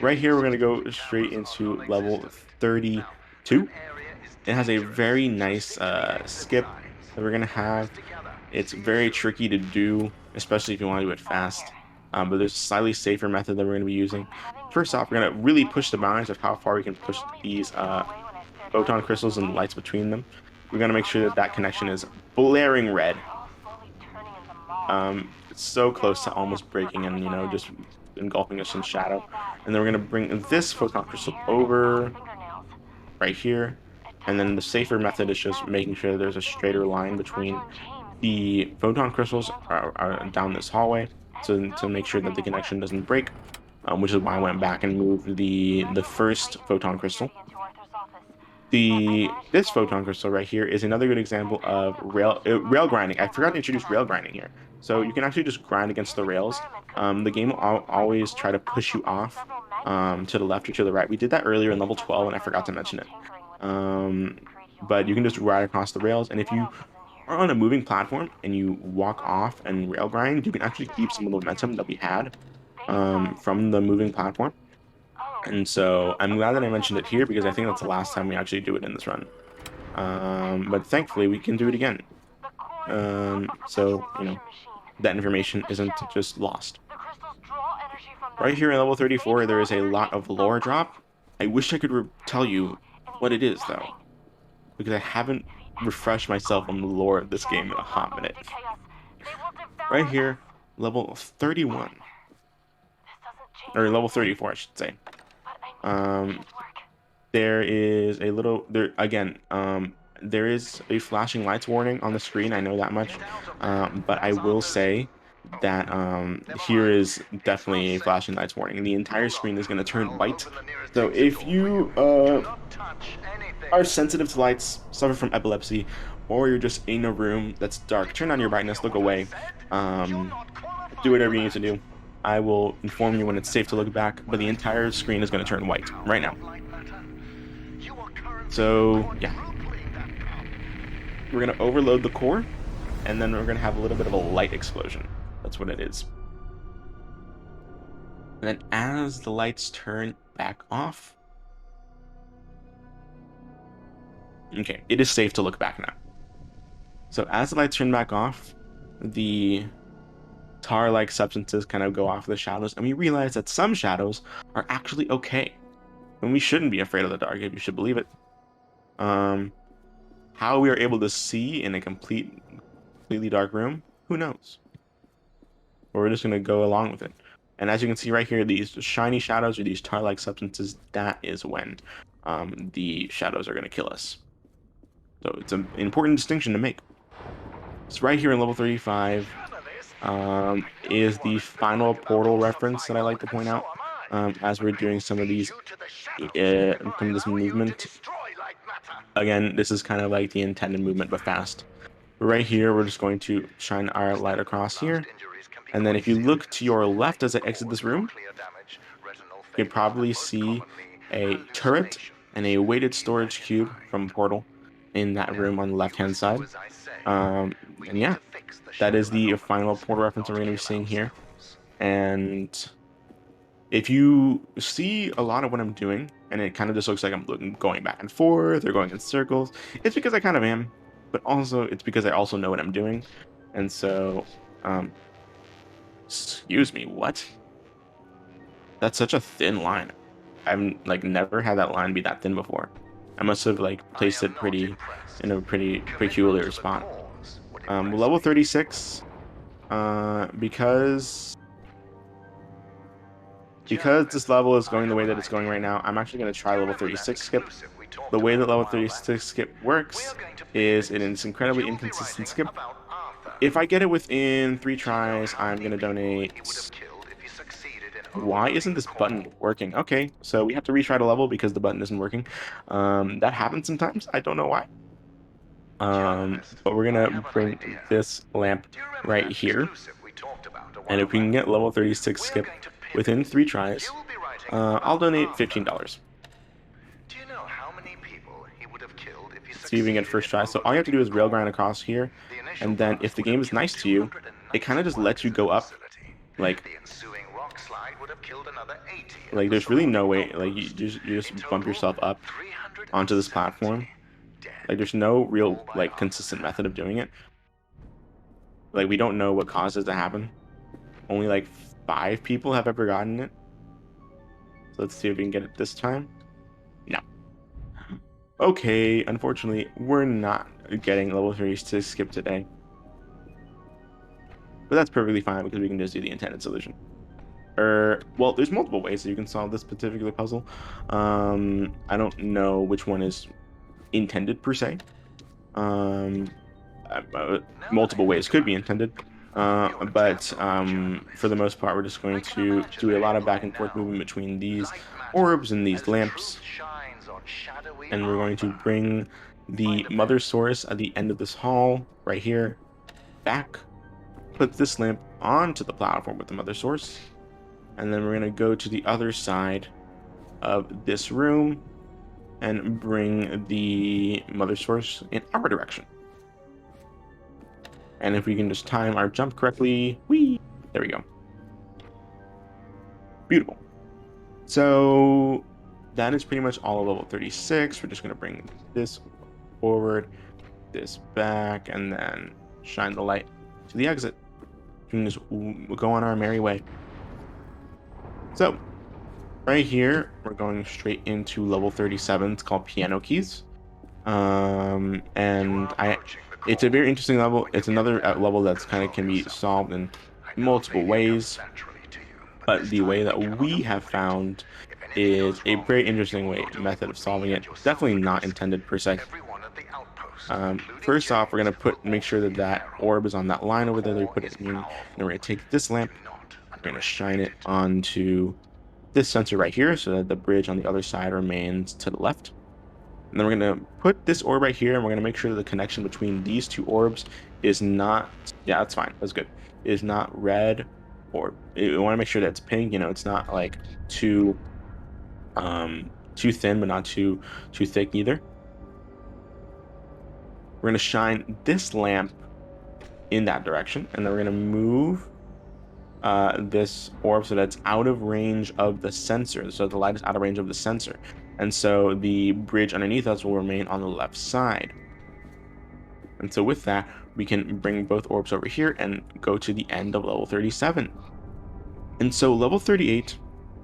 [SPEAKER 1] Right
[SPEAKER 2] Communication
[SPEAKER 1] here, we're going to
[SPEAKER 2] systems
[SPEAKER 1] go
[SPEAKER 2] and
[SPEAKER 1] straight
[SPEAKER 2] cameras are
[SPEAKER 1] into level
[SPEAKER 2] non-existent. Now, that
[SPEAKER 1] 32.
[SPEAKER 2] area is
[SPEAKER 1] It has a
[SPEAKER 2] dangerous.
[SPEAKER 1] very
[SPEAKER 2] So
[SPEAKER 1] nice
[SPEAKER 2] stick to the exit
[SPEAKER 1] skip
[SPEAKER 2] signs.
[SPEAKER 1] that we're going to
[SPEAKER 2] Keep us
[SPEAKER 1] have.
[SPEAKER 2] together.
[SPEAKER 1] It's
[SPEAKER 2] See you
[SPEAKER 1] very
[SPEAKER 2] soon.
[SPEAKER 1] tricky to do, especially if you want to do it
[SPEAKER 4] I'm here.
[SPEAKER 1] fast. But there's a slightly safer method that we're going to be using.
[SPEAKER 4] I'm having these
[SPEAKER 1] First off, we're
[SPEAKER 4] nightmares
[SPEAKER 1] going to really
[SPEAKER 4] more than
[SPEAKER 1] push the boundaries of how far we can
[SPEAKER 4] They
[SPEAKER 1] push
[SPEAKER 4] only seem
[SPEAKER 1] these
[SPEAKER 4] to go away when I stare
[SPEAKER 1] photon
[SPEAKER 4] directly into
[SPEAKER 1] crystals and
[SPEAKER 4] light.
[SPEAKER 1] lights between them. We're
[SPEAKER 4] And
[SPEAKER 1] going to make
[SPEAKER 4] on
[SPEAKER 1] sure that
[SPEAKER 4] top of
[SPEAKER 1] that
[SPEAKER 4] all
[SPEAKER 1] connection
[SPEAKER 4] that,
[SPEAKER 1] is blaring red.
[SPEAKER 4] they're all slowly turning into moths.
[SPEAKER 1] It's so
[SPEAKER 4] Staring
[SPEAKER 1] close to
[SPEAKER 4] at lamps
[SPEAKER 1] almost
[SPEAKER 4] for
[SPEAKER 1] breaking and,
[SPEAKER 4] hours on end.
[SPEAKER 1] just engulfing us in
[SPEAKER 4] Not only
[SPEAKER 1] shadow.
[SPEAKER 4] that,
[SPEAKER 1] And then we're going to bring
[SPEAKER 4] some are
[SPEAKER 1] this
[SPEAKER 4] filled
[SPEAKER 1] photon
[SPEAKER 4] with
[SPEAKER 1] crystal
[SPEAKER 4] hair and now
[SPEAKER 1] over
[SPEAKER 4] fingernails.
[SPEAKER 1] right here.
[SPEAKER 4] At
[SPEAKER 1] And then the
[SPEAKER 4] times,
[SPEAKER 1] safer
[SPEAKER 4] it
[SPEAKER 1] method is
[SPEAKER 4] makes
[SPEAKER 1] just
[SPEAKER 4] sense.
[SPEAKER 1] making sure there's a
[SPEAKER 4] These
[SPEAKER 1] straighter
[SPEAKER 4] laces
[SPEAKER 1] line
[SPEAKER 4] and
[SPEAKER 1] between
[SPEAKER 4] fraudulent chains.
[SPEAKER 1] the photon
[SPEAKER 4] The
[SPEAKER 1] crystals
[SPEAKER 4] hands will
[SPEAKER 1] are
[SPEAKER 4] burst.
[SPEAKER 1] down this hallway,
[SPEAKER 4] And
[SPEAKER 1] so to
[SPEAKER 4] still
[SPEAKER 1] make
[SPEAKER 4] things are
[SPEAKER 1] sure that the
[SPEAKER 4] getting
[SPEAKER 1] connection
[SPEAKER 4] worse.
[SPEAKER 1] doesn't break, which is why I went back and moved the
[SPEAKER 4] Graduate was
[SPEAKER 1] first
[SPEAKER 4] tightened
[SPEAKER 1] photon crystal.
[SPEAKER 4] security into Arthur's office, but I managed to
[SPEAKER 1] This
[SPEAKER 4] get in.
[SPEAKER 1] photon crystal right here is another good
[SPEAKER 4] I'm
[SPEAKER 1] example
[SPEAKER 4] having
[SPEAKER 1] of
[SPEAKER 4] a closer look
[SPEAKER 1] rail
[SPEAKER 4] at
[SPEAKER 1] grinding. I forgot to
[SPEAKER 4] Overload
[SPEAKER 1] introduce rail
[SPEAKER 4] schematics.
[SPEAKER 1] grinding here. So you
[SPEAKER 4] And
[SPEAKER 1] can actually just grind against
[SPEAKER 4] his
[SPEAKER 1] the rails.
[SPEAKER 4] experiment could
[SPEAKER 1] The
[SPEAKER 4] really
[SPEAKER 1] game will
[SPEAKER 4] amplify the
[SPEAKER 1] always try
[SPEAKER 4] core's
[SPEAKER 1] to push you
[SPEAKER 4] output by
[SPEAKER 1] off
[SPEAKER 4] several magnitudes.
[SPEAKER 1] to the left or to the right. We did that earlier in level
[SPEAKER 4] That's
[SPEAKER 1] 12,
[SPEAKER 4] why
[SPEAKER 1] and I forgot to
[SPEAKER 4] Virgil's still
[SPEAKER 1] mention it.
[SPEAKER 4] tinkering with it.
[SPEAKER 1] Um, but you
[SPEAKER 4] Cranial.
[SPEAKER 1] can just ride across the rails, and if
[SPEAKER 4] What
[SPEAKER 1] you
[SPEAKER 4] else is in here?
[SPEAKER 1] are on a moving platform and you walk off and rail grind, you can actually
[SPEAKER 4] Arthur
[SPEAKER 1] keep
[SPEAKER 4] had
[SPEAKER 1] some
[SPEAKER 4] a
[SPEAKER 1] of the
[SPEAKER 4] theory.
[SPEAKER 1] momentum that we had
[SPEAKER 4] Based on,
[SPEAKER 1] from the moving platform.
[SPEAKER 4] oh,
[SPEAKER 1] And so I'm glad that I
[SPEAKER 4] part of
[SPEAKER 1] mentioned it
[SPEAKER 4] an
[SPEAKER 1] here, because I think
[SPEAKER 4] experiment
[SPEAKER 1] that's
[SPEAKER 4] on
[SPEAKER 1] the
[SPEAKER 4] the
[SPEAKER 1] last time
[SPEAKER 4] core.
[SPEAKER 1] we actually do it in this run.
[SPEAKER 4] And
[SPEAKER 1] But thankfully we can do it again.
[SPEAKER 4] the core itself a
[SPEAKER 1] So,
[SPEAKER 4] perpetual motion machine.
[SPEAKER 1] that information
[SPEAKER 4] The
[SPEAKER 1] isn't
[SPEAKER 4] shells.
[SPEAKER 1] just lost.
[SPEAKER 4] The crystals draw energy from
[SPEAKER 1] Right
[SPEAKER 4] them.
[SPEAKER 1] here in level
[SPEAKER 4] They
[SPEAKER 1] 34, there
[SPEAKER 4] draw
[SPEAKER 1] is a
[SPEAKER 4] energy
[SPEAKER 1] lot of
[SPEAKER 4] from
[SPEAKER 1] lore
[SPEAKER 4] us.
[SPEAKER 1] drop. I wish I could tell you
[SPEAKER 4] And he
[SPEAKER 1] what it
[SPEAKER 4] did
[SPEAKER 1] is, though,
[SPEAKER 4] nothing.
[SPEAKER 1] because I haven't
[SPEAKER 4] If he
[SPEAKER 1] refreshed
[SPEAKER 4] activates the
[SPEAKER 1] myself
[SPEAKER 4] core,
[SPEAKER 1] on the lore of this
[SPEAKER 4] shells
[SPEAKER 1] game in a
[SPEAKER 4] will not
[SPEAKER 1] hot
[SPEAKER 4] only
[SPEAKER 1] minute.
[SPEAKER 4] decay us, they will
[SPEAKER 1] Right
[SPEAKER 4] devour us.
[SPEAKER 1] here, level 31,
[SPEAKER 4] This doesn't change
[SPEAKER 1] or level
[SPEAKER 4] anything,
[SPEAKER 1] 34, I should say.
[SPEAKER 4] but I need to make
[SPEAKER 1] Um,
[SPEAKER 4] it work.
[SPEAKER 1] there is a little there again. There is a flashing lights warning on the screen. I know that much.
[SPEAKER 2] Get out of there.
[SPEAKER 1] But I
[SPEAKER 2] That's
[SPEAKER 1] will
[SPEAKER 2] Arthur's.
[SPEAKER 1] say
[SPEAKER 2] Oh,
[SPEAKER 1] that
[SPEAKER 2] never
[SPEAKER 1] here
[SPEAKER 2] mind.
[SPEAKER 1] is
[SPEAKER 2] It's not
[SPEAKER 1] definitely a
[SPEAKER 2] safe.
[SPEAKER 1] flashing lights warning. The entire
[SPEAKER 2] Hold
[SPEAKER 1] screen is
[SPEAKER 2] on.
[SPEAKER 1] going to turn
[SPEAKER 2] I'll
[SPEAKER 1] white.
[SPEAKER 2] open the nearest
[SPEAKER 1] So
[SPEAKER 2] exit
[SPEAKER 1] if
[SPEAKER 2] door for
[SPEAKER 1] you
[SPEAKER 2] you. Do not touch anything.
[SPEAKER 1] are sensitive to lights, suffer from epilepsy, or you're just in a room that's dark,
[SPEAKER 2] Did
[SPEAKER 1] turn
[SPEAKER 2] you
[SPEAKER 1] on your
[SPEAKER 2] not hear
[SPEAKER 1] brightness, look
[SPEAKER 2] what I
[SPEAKER 1] away.
[SPEAKER 2] said? You're
[SPEAKER 1] Um,
[SPEAKER 2] not
[SPEAKER 1] do
[SPEAKER 2] qualified
[SPEAKER 1] whatever
[SPEAKER 2] for
[SPEAKER 1] you need to
[SPEAKER 2] that.
[SPEAKER 1] do. I will inform
[SPEAKER 2] Please
[SPEAKER 1] you when it's safe to
[SPEAKER 2] remember,
[SPEAKER 1] look back, but
[SPEAKER 2] when
[SPEAKER 1] the
[SPEAKER 2] I
[SPEAKER 1] entire
[SPEAKER 2] told
[SPEAKER 1] screen
[SPEAKER 2] you
[SPEAKER 1] is going to
[SPEAKER 2] about
[SPEAKER 1] turn
[SPEAKER 2] the
[SPEAKER 1] white right
[SPEAKER 2] power
[SPEAKER 1] now.
[SPEAKER 2] of Lightmatter, you were currently
[SPEAKER 1] So yeah,
[SPEAKER 2] quadrupling that power.
[SPEAKER 1] we're going to overload the core, and then we're going to have a little bit of a light explosion. That's what it is. And then as the lights turn back off, okay, it is safe to look back now. So as the lights turn back off, the tar-like substances kind of go off the shadows, and we realize that some shadows are actually okay. And we shouldn't be afraid of the dark, if you should believe it. How we are able to see in a completely dark room, who knows? But we're just going to go along with it. And as you can see right here, these shiny shadows or these tar-like substances, that is when the shadows are going to kill us. So it's an important distinction to make. So right here in level 35, is the final portal reference that I like to point out as we're doing some of these, some of this movement. Again, this is kind of like the intended movement, but fast. Right here, we're just going to shine our light across here. And then if you look to your left as I exit this room, you can probably see a turret and a weighted storage cube from Portal in that room on the left-hand side. And yeah, that is the final Portal reference we're going to be seeing here. And if you see a lot of what I'm doing, and it kind of just looks like I'm going back and forth or going in circles, it's because I kind of am, but also it's because I also know what I'm doing. And so, excuse me, what? That's such a thin line. I've like never had that line be that thin before. I must have like placed it in a pretty peculiar spot. Level 36, because this level is going the way that it's going right now, I'm actually going to try level 36 skip. The way that level 36 skip works is it's incredibly inconsistent skip. If I get it within 3 tries, I'm going to donate. Why isn't this button working? Okay, so we have to retry the level because the button isn't working. That happens sometimes. I don't know why. But we're gonna bring this lamp right here, and if we can get level 36 skip within 3 tries, I'll donate $15.
[SPEAKER 2] Do you know how many people he would have killed if he
[SPEAKER 1] See if we can get first try. So all you have to do is rail grind across here, and then if the game is nice to you, it kind of just lets you go up. Like there's really no way. Like you just bump yourself up onto this platform. Like there's no real like consistent method of doing it. Like we don't know what causes it to happen. Only like 5 people have ever gotten it. So let's see if we can get it this time. No. Okay, unfortunately, we're not getting level 36 skip today. But that's perfectly fine because we can just do the intended solution. Well, there's multiple ways that you can solve this particular puzzle. I don't know which one is intended per se. Multiple ways could be intended. But for the most part, we're just going to do a lot of back and forth movement between these orbs and these lamps. And we're going to bring the mother source at the end of this hall, right here, back. Put this lamp onto the platform with the mother source. And then we're going to go to the other side of this room and bring the mother source in our direction. And if we can just time our jump correctly, there we go. Beautiful. So that is pretty much all of level 36. We're just going to bring this forward, this back, and then shine the light to the exit. We can just go on our merry way. So right here, we're going straight into level 37. It's called Piano Keys. It's a very interesting level. It's another level that's kind of can be solved in multiple ways. But the way that we have found is a very interesting method of solving it. Definitely not intended per se. First off, we're going to make sure that orb is on that line over there that we put it in. And we're going to take this lamp. We're going to shine it onto this sensor right here so that the bridge on the other side remains to the left. And then we're going to put this orb right here, and we're going to make sure that the connection between these 2 orbs is not, yeah, that's fine, that's good, is not red, or we want to make sure that it's pink, it's not like too thin, but not too thick either. We're going to shine this lamp in that direction, and then we're going to move this orb so that's out of range of the sensor. So the light is out of range of the sensor. And so the bridge underneath us will remain on the left side. And so with that, we can bring both orbs over here and go to the end of level 37. And so level 38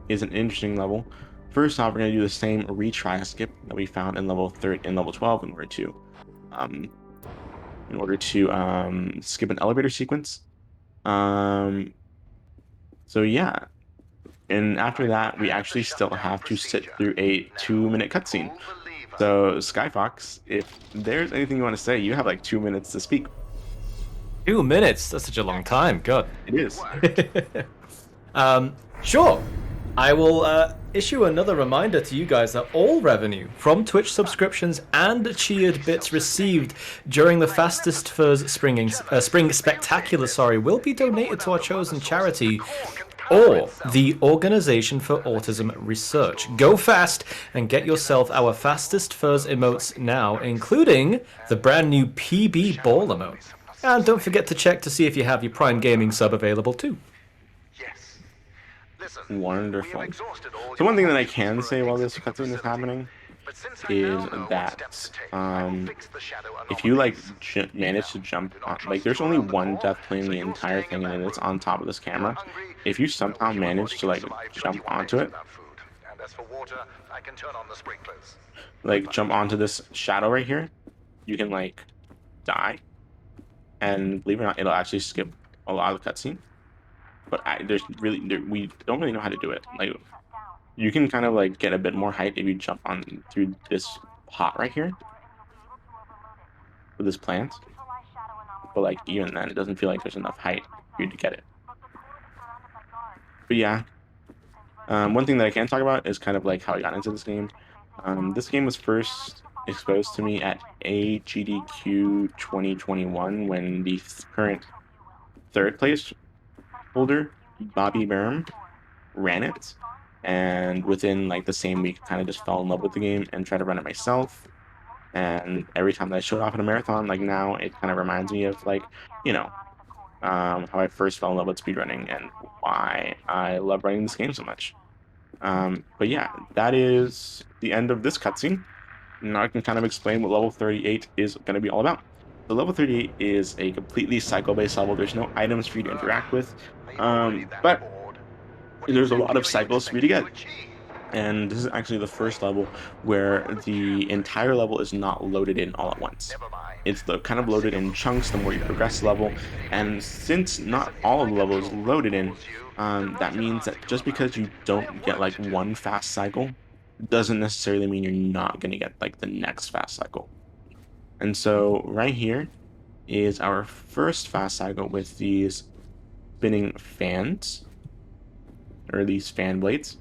[SPEAKER 1] is an interesting level. First off, we're going to do the same retry skip that we found in level 12 in order to skip an elevator sequence. So yeah, and after that, we actually still have to sit through a 2-minute cutscene. So Skyfox, if there's anything you want to say, you have like 2 minutes to speak.
[SPEAKER 3] 2 minutes. That's such a long time. God.
[SPEAKER 1] It is.
[SPEAKER 3] Sure. I will issue another reminder to you guys that all revenue from Twitch subscriptions and cheered bits received during the Fastest Furs Spring Spectacular, will be donated to our chosen charity or the Organization for Autism Research. Go fast and get yourself our Fastest Furs emotes now, including the brand new PB Ball emote. And don't forget to check to see if you have your Prime Gaming sub available too.
[SPEAKER 2] Yes. Listen,
[SPEAKER 1] Wonderful.
[SPEAKER 2] we have exhausted all
[SPEAKER 1] So one thing
[SPEAKER 2] your
[SPEAKER 1] that I
[SPEAKER 2] options
[SPEAKER 1] can
[SPEAKER 2] for
[SPEAKER 1] say
[SPEAKER 2] an
[SPEAKER 1] while this
[SPEAKER 2] exit from the
[SPEAKER 1] cutscene is
[SPEAKER 2] facility.
[SPEAKER 1] happening
[SPEAKER 2] But since I
[SPEAKER 1] is
[SPEAKER 2] now know what
[SPEAKER 1] that
[SPEAKER 2] steps to take, I will fix the shadow
[SPEAKER 1] if you like
[SPEAKER 2] anomalies.
[SPEAKER 1] manage to
[SPEAKER 2] Now,
[SPEAKER 1] jump
[SPEAKER 2] do
[SPEAKER 1] on,
[SPEAKER 2] not
[SPEAKER 1] like
[SPEAKER 2] trust
[SPEAKER 1] there's
[SPEAKER 2] you
[SPEAKER 1] only
[SPEAKER 2] around the
[SPEAKER 1] one
[SPEAKER 2] core,
[SPEAKER 1] death plane in
[SPEAKER 2] so
[SPEAKER 1] the
[SPEAKER 2] you're
[SPEAKER 1] entire
[SPEAKER 2] staying in
[SPEAKER 1] thing, and
[SPEAKER 2] that
[SPEAKER 1] it's
[SPEAKER 2] room.
[SPEAKER 1] on top of this
[SPEAKER 2] If you're
[SPEAKER 1] camera.
[SPEAKER 2] hungry,
[SPEAKER 1] If you
[SPEAKER 2] know
[SPEAKER 1] somehow
[SPEAKER 2] the human
[SPEAKER 1] manage
[SPEAKER 2] body
[SPEAKER 1] to
[SPEAKER 2] can
[SPEAKER 1] like
[SPEAKER 2] survive
[SPEAKER 1] jump
[SPEAKER 2] 21
[SPEAKER 1] onto
[SPEAKER 2] days
[SPEAKER 1] it,
[SPEAKER 2] without food. And as for water, I can turn on the sprinklers.
[SPEAKER 1] like jump onto this shadow right here, you can like die, and believe it or not, it'll actually skip a lot of the cutscene. But we don't really know how to do it. Like you can kind of like get a bit more height if you jump on through this pot right here with this plant. But like even then, it doesn't feel like there's enough height for you to get it. But yeah, one thing that I can talk about is kind of like how I got into this game. This game was first exposed to me at AGDQ 2021 when the current third place holder, Bobby Burnham, ran it. And within like the same week, kind of just fell in love with the game and tried to run it myself. And every time that I showed off in a marathon, like now it kind of reminds me of like, you know, how I first fell in love with speedrunning and why I love running this game so much. But yeah, that is the end of this cutscene. Now I can kind of explain what level 38 is going to be all about. So level 38 is a completely cycle-based level. There's no items for you to interact with,
[SPEAKER 2] Are you already that
[SPEAKER 1] but
[SPEAKER 2] bored? What
[SPEAKER 1] there's a lot
[SPEAKER 2] exactly
[SPEAKER 1] of
[SPEAKER 2] are you
[SPEAKER 1] cycles for you to
[SPEAKER 2] expecting to
[SPEAKER 1] get.
[SPEAKER 2] achieve?
[SPEAKER 1] And this is actually the first level where the entire level is not loaded in all at once.
[SPEAKER 2] Never mind.
[SPEAKER 1] It's kind of
[SPEAKER 2] I'm sick
[SPEAKER 1] loaded
[SPEAKER 2] of
[SPEAKER 1] in chunks the more you
[SPEAKER 2] future
[SPEAKER 1] progress the level.
[SPEAKER 2] things anyway.
[SPEAKER 1] And since not
[SPEAKER 2] Listen, if
[SPEAKER 1] all
[SPEAKER 2] my
[SPEAKER 1] of the level is
[SPEAKER 2] control room
[SPEAKER 1] loaded in,
[SPEAKER 2] bores you, then
[SPEAKER 1] that
[SPEAKER 2] write an
[SPEAKER 1] means that
[SPEAKER 2] article
[SPEAKER 1] just
[SPEAKER 2] about
[SPEAKER 1] because
[SPEAKER 2] it.
[SPEAKER 1] you
[SPEAKER 2] I
[SPEAKER 1] don't
[SPEAKER 2] have
[SPEAKER 1] get
[SPEAKER 2] work
[SPEAKER 1] like
[SPEAKER 2] to do.
[SPEAKER 1] one fast cycle doesn't necessarily mean you're not going to get like the next fast cycle. And so right here is our first fast cycle with these spinning fans, or these fan blades.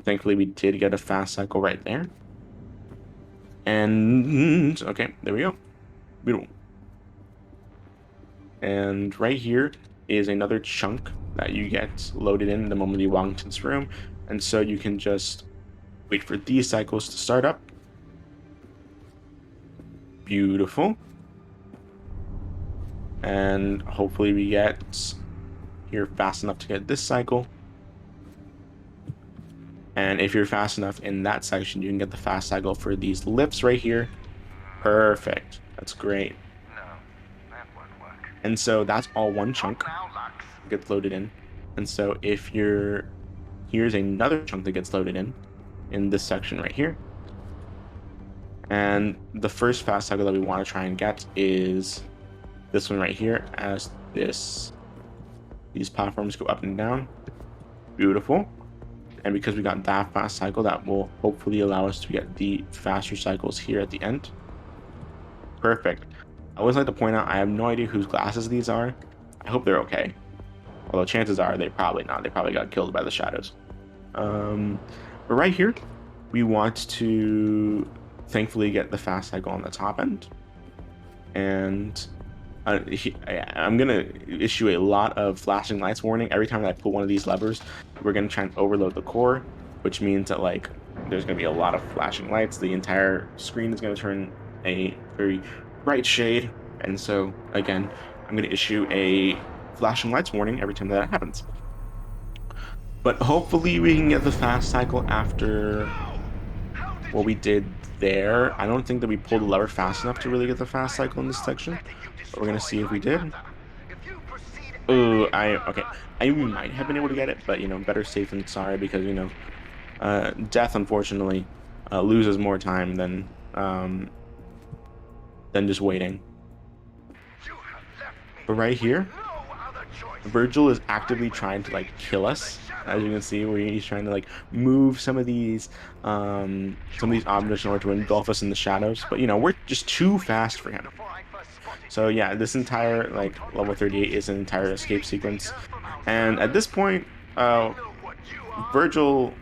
[SPEAKER 1] Thankfully, we did get a fast cycle right there. And okay, there we go. Beautiful. And right here is another chunk that you get loaded in the moment you walk into this room. And so you can just wait for these cycles to start up. Beautiful. And hopefully we get here fast enough to get this cycle. And if you're fast enough in that section, you can get the fast cycle for these lifts right here. Perfect. That's great.
[SPEAKER 2] No, that won't work.
[SPEAKER 1] And so that's all one chunk
[SPEAKER 2] Now, Lux.
[SPEAKER 1] gets loaded in. And so if you're, here's another chunk that gets loaded in this section right here. And the first fast cycle that we want to try and get is this one right here, as these platforms go up and down. Beautiful. And because we got that fast cycle, that will hopefully allow us to get the faster cycles here at the end. Perfect. I always like to point out, I have no idea whose glasses these are. I hope they're okay. Although chances are they're probably not. They probably got killed by the shadows. But right here, we want to thankfully get the fast cycle on the top end. And I'm going to issue a lot of flashing lights warning. Every time that I pull one of these levers, we're going to try and overload the core, which means that like there's going to be a lot of flashing lights. The entire screen is going to turn a very bright shade. And so, again, I'm going to issue a flashing lights warning every time that happens. But hopefully we can get the fast cycle after what we did there. I don't think that we pulled the lever fast enough to really get the fast cycle in this section. But we're going to see if we did. Oh, okay. I might have been able to get it, but, you know, better safe than sorry because, you know, death, unfortunately, loses more time than just waiting. But right here, Virgil is actively trying to like kill us. As you can see, where he's trying to like move some of these objects in order to engulf us in the shadows. But you know, we're just too fast for him. So yeah, this entire like level 38 is an entire escape sequence. And at this point, Virgil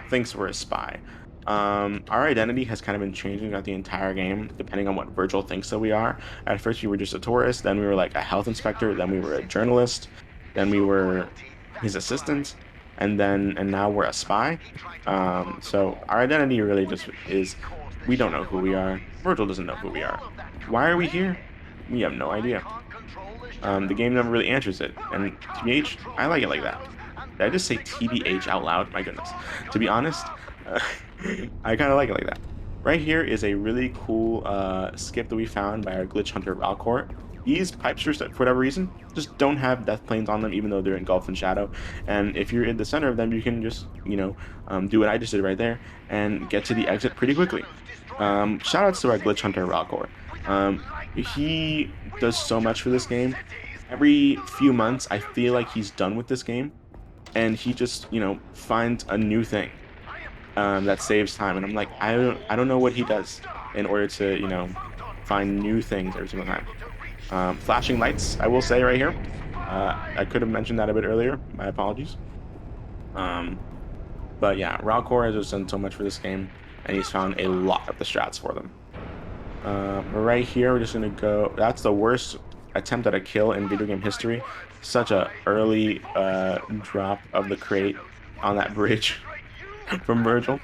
[SPEAKER 1] thinks we're a spy. Our identity has kind of been changing throughout the entire game, depending on what Virgil thinks that we are. At first, we were just a tourist, then we were like a health inspector, then we were a journalist, then we were his assistant, and now we're a spy. So our identity really just is we don't know who we are. Virgil doesn't know who we are. Why are we here? We have no idea. The game never really answers it, and TBH, I like it like that. Did I just say TBH out loud? My goodness. To be honest, uh, I kind of like it like that. Right here is a really cool skip that we found by our glitch hunter Valcor. These pipesters, for whatever reason, just don't have death planes on them, even though they're engulfed in shadow. And if you're in the center of them, you can just, do what I just did right there and get to the exit pretty quickly. Shout outs to our glitch hunter Valcor. He does so much for this game. Every few months, I feel like he's done with this game, and he just, finds a new thing that saves time. And I'm like, I don't know what he does in order to, find new things every single time. Flashing lights, I will say right here. I could have mentioned that a bit earlier. My apologies. But yeah, Ralcor has just done so much for this game, and he's found a lot of the strats for them. Right here, we're just gonna go. That's the worst attempt at a kill in video game history. Such a early drop of the crate on that bridge from Virgil.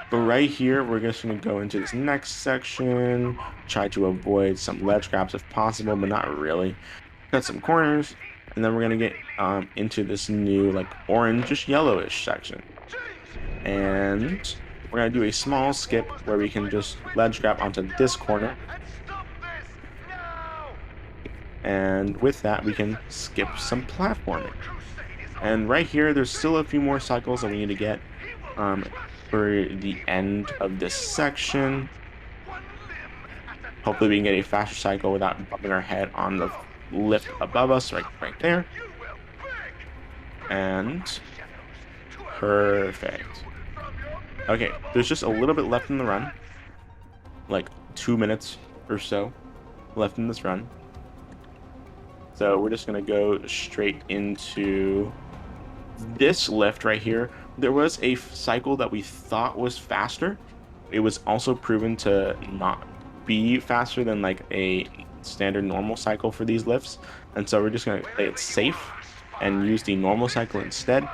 [SPEAKER 1] But right here, we're just gonna go into this next section, try to avoid some ledge grabs if possible, but not really. Cut some corners, and then we're gonna get into this new like orangish yellowish section. And we're going to do a small skip where we can just ledge grab onto this corner. And with that, we can skip some platforming. And right here, there's still a few more cycles that we need to get for the end of this section. Hopefully we can get a faster cycle without bumping our head on the lift above us, right there. And perfect. Okay, there's just a little bit left in the run. Like 2 minutes or so left in this run. So we're just going to go straight into this lift right here. There was a cycle that we thought was faster. It was also proven to not be faster than like a standard normal cycle for these lifts. And so we're just going to play it safe and use the normal cycle instead.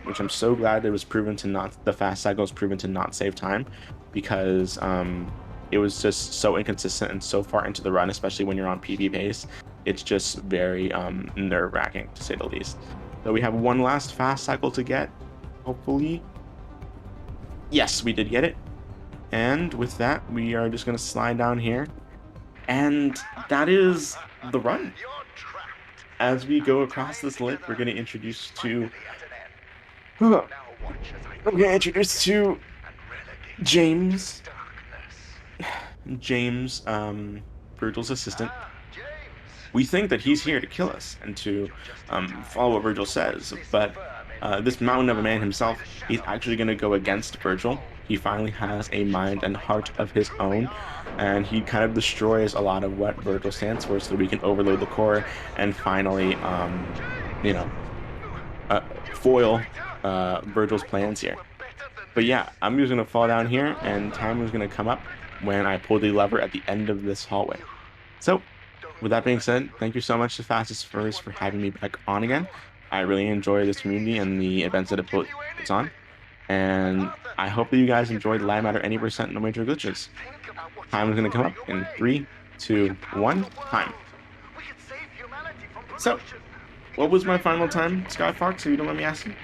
[SPEAKER 1] Which I'm so glad it was proven to not, the fast cycle was proven to not save time, because it was just so inconsistent and so far into the run, especially when you're on PB pace. It's just very nerve-wracking, to say the least. So we have one last fast cycle to get, hopefully. Yes, we did get it. And with that, we are just going to slide down here. And that is the run. As we go across this lift, we're going to introduce to... I'm going to introduce to James. James, Virgil's assistant. We think that he's here to kill us and to follow what Virgil says, but this mountain of a man himself, he's actually going to go against Virgil. He finally has a mind and heart of his own, and he kind of destroys a lot of what Virgil stands for, so that we can overload the core and finally, foil Virgil's plans here. But yeah, I'm just going to fall down here, and time is going to come up when I pull the lever at the end of this hallway. So, with that being said, thank you so much to Fastest First for having me back on again. I really enjoy this community and the events that it puts on. And I hope that you guys enjoyed Lightmatter any percent no major glitches. Time is going to come up in 3, 2, 1, time. So, what was my final time, Skyfox, if you don't let me ask you?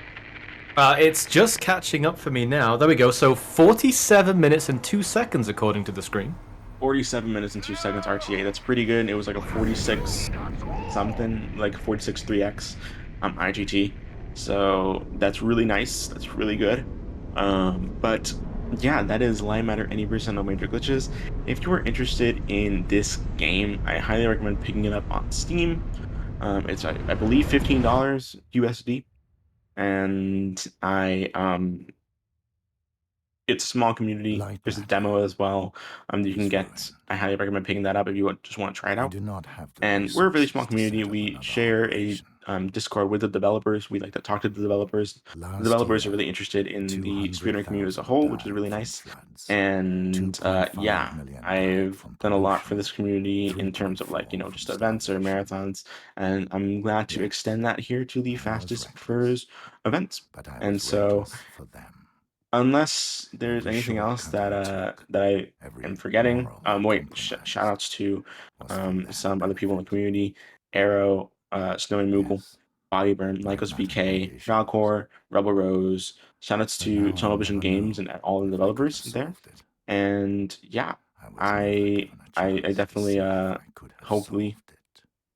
[SPEAKER 3] It's just catching up for me now. There we go. So 47 minutes and 2 seconds according to the screen.
[SPEAKER 1] 47 minutes and 2 seconds RTA. That's pretty good. It was like a 46 something, like 46 3x IGT. So that's really nice. That's really good. But yeah, that is Lightmatter any percent no major glitches. If you are interested in this game, I highly recommend picking it up on Steam. It's I believe $15 USD. And I it's a small community. There's a demo as well. You can get. I highly recommend picking that up if you just want to try it out. And we're a really small community. We share a Discord with the developers. We like to talk to the developers. The developers are really interested in the speedrunning community as a whole, which is really nice. And yeah, I've done a lot for this community in terms of like, just events or marathons. And I'm glad to extend that here to the fastest first events. And so unless there's anything else that I am forgetting, shout outs to some other people in the community: Arrow, Snowy Moogle, Bodyburn, Lycos BK, Valcor, Rebel Rose. Shout outs to Tunnel Vision Games and all the developers there. And yeah, I definitely hopefully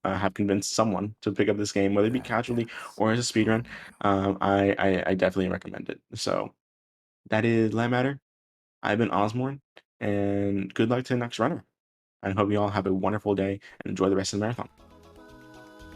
[SPEAKER 1] have convinced someone to pick up this game, whether it be casually or as a speedrun. I definitely recommend it. So that is Lightmatter. I've been Ozmourn, and good luck to the next runner. I hope you all have a wonderful day and enjoy the rest of the marathon.